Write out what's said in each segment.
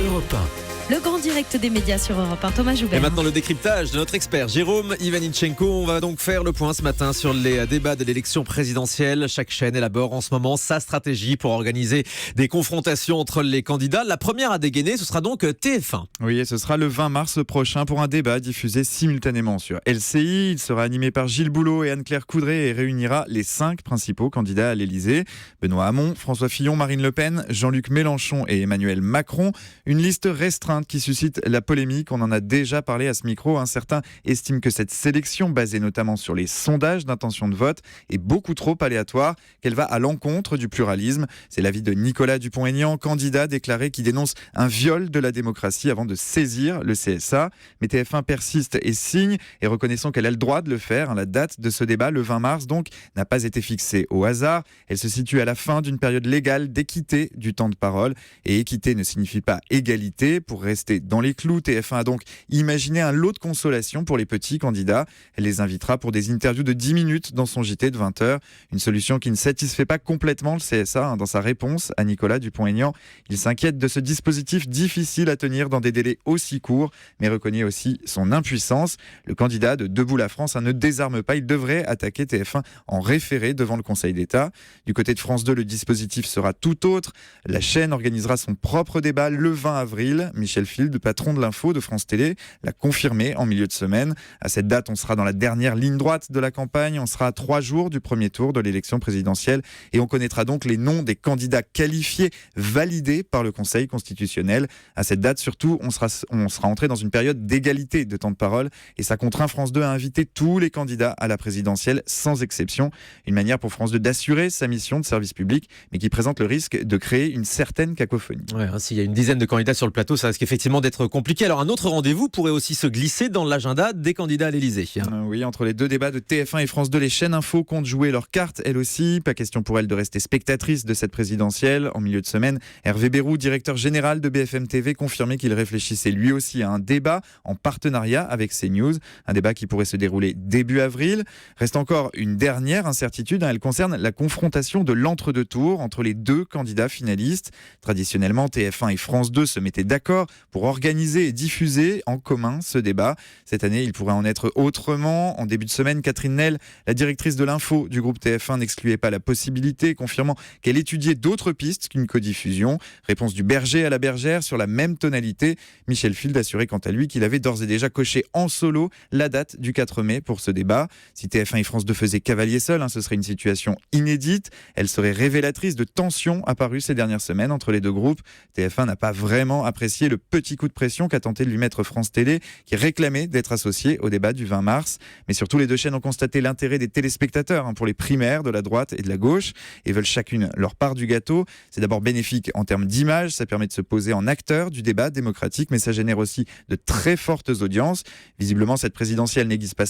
Europe 1. Le grand direct des médias sur Europe 1, Thomas Joubert. Et maintenant le décryptage de notre expert Jérôme Ivanichenko. On va donc faire le point ce matin sur les débats de l'élection présidentielle. Chaque chaîne élabore en ce moment sa stratégie pour organiser des confrontations entre les candidats. La première à dégainer, ce sera donc TF1. Oui, et ce sera le 20 mars prochain pour un débat diffusé simultanément sur LCI. Il sera animé par Gilles Boulot et Anne-Claire Coudray et réunira les 5 principaux candidats à l'Elysée. Benoît Hamon, François Fillon, Marine Le Pen, Jean-Luc Mélenchon et Emmanuel Macron. Une liste restreinte qui suscite la polémique. On en a déjà parlé à ce micro. Certains estiment que cette sélection, basée notamment sur les sondages d'intention de vote, est beaucoup trop aléatoire, qu'elle va à l'encontre du pluralisme. C'est l'avis de Nicolas Dupont-Aignan, candidat déclaré qui dénonce un viol de la démocratie avant de saisir le CSA. Mais TF1 persiste et signe, et reconnaissant qu'elle a le droit de le faire. La date de ce débat, le 20 mars, donc, n'a pas été fixée au hasard. Elle se situe à la fin d'une période légale d'équité du temps de parole. Et équité ne signifie pas égalité. Pour rester dans les clous, TF1 a donc imaginé un lot de consolation pour les petits candidats. Elle les invitera pour des interviews de 10 minutes dans son JT de 20h. Une solution qui ne satisfait pas complètement le CSA. Dans sa réponse à Nicolas Dupont-Aignan, il s'inquiète de ce dispositif difficile à tenir dans des délais aussi courts, mais reconnaît aussi son impuissance. Le candidat de Debout la France ne désarme pas. Il devrait attaquer TF1 en référé devant le Conseil d'État. Du côté de France 2, le dispositif sera tout autre. La chaîne organisera son propre débat le 20 avril. Michel Field, patron de l'info de France Télé, l'a confirmé en milieu de semaine. À cette date, on sera dans la dernière ligne droite de la campagne. On sera à 3 jours du premier tour de l'élection présidentielle et on connaîtra donc les noms des candidats qualifiés, validés par le Conseil constitutionnel. À cette date, surtout, on sera entré dans une période d'égalité de temps de parole et ça contraint France 2 à inviter tous les candidats à la présidentielle sans exception. Une manière pour France 2 d'assurer sa mission de service public, mais qui présente le risque de créer une certaine cacophonie. Ouais, s'il y a une dizaine de candidats sur le plateau, ça risque effectivement d'être compliqué. Alors un autre rendez-vous pourrait aussi se glisser dans l'agenda des candidats à l'Elysée. Oui, entre les deux débats de TF1 et France 2, les chaînes info comptent jouer leurs cartes, elles aussi. Pas question pour elles de rester spectatrices de cette présidentielle. En milieu de semaine, Hervé Bérou, directeur général de BFM TV, confirmait qu'il réfléchissait lui aussi à un débat en partenariat avec CNews. Un débat qui pourrait se dérouler début avril. Reste encore une dernière incertitude, elle concerne la confrontation de l'entre-deux tours entre les deux candidats finalistes. Traditionnellement, TF1 et France 2 se mettaient d'accord pour organiser et diffuser en commun ce débat. Cette année, il pourrait en être autrement. En début de semaine, Catherine Nel, la directrice de l'info du groupe TF1, n'excluait pas la possibilité, confirmant qu'elle étudiait d'autres pistes qu'une codiffusion. Réponse du berger à la bergère sur la même tonalité. Michel Field assurait quant à lui qu'il avait d'ores et déjà coché en solo la date du 4 mai pour ce débat. Si TF1 et France 2 faisaient cavalier seul, ce serait une situation inédite. Elle serait révélatrice de tensions apparues ces dernières semaines entre les deux groupes. TF1 n'a pas vraiment apprécié le petit coup de pression qu'a tenté de lui mettre France Télé, qui réclamait d'être associé au débat du 20 mars. Mais surtout, les deux chaînes ont constaté l'intérêt des téléspectateurs pour les primaires de la droite et de la gauche et veulent chacune leur part du gâteau. C'est d'abord bénéfique en termes d'image, ça permet de se poser en acteur du débat démocratique, mais ça génère aussi de très fortes audiences. Visiblement, cette présidentielle n'aiguise pas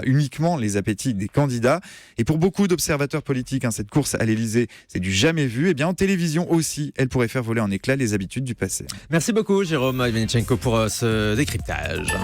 uniquement les appétits des candidats. Et pour beaucoup d'observateurs politiques, cette course à l'Elysée, c'est du jamais vu. Et bien en télévision aussi, elle pourrait faire voler en éclats les habitudes du passé. Merci beaucoup Jérôme Ivanichenko pour ce décryptage.